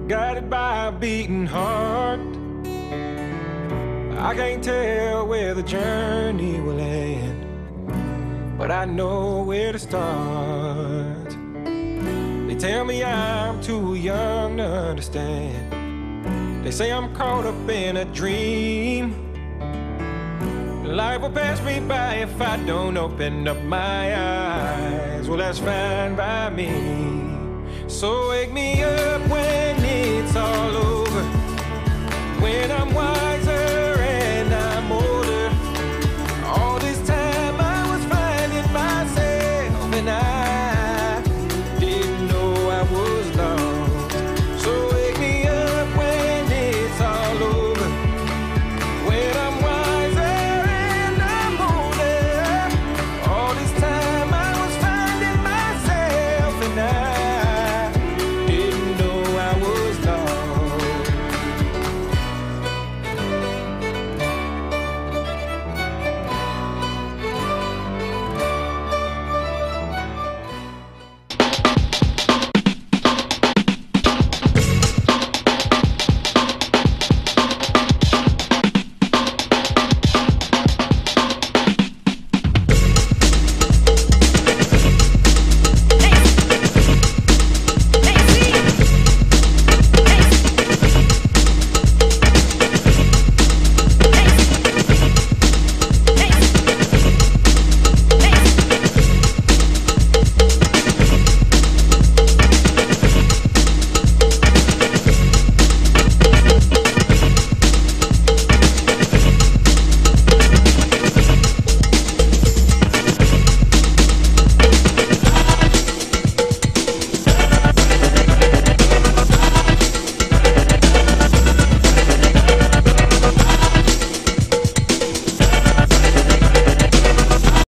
guided by a beating heart. I can't tell where the journey will end, but I know where to start. They tell me I'm too young to understand. They say I'm caught up in a dream. Life will pass me by if I don't open up my eyes. Well, that's fine by me. So wake me up when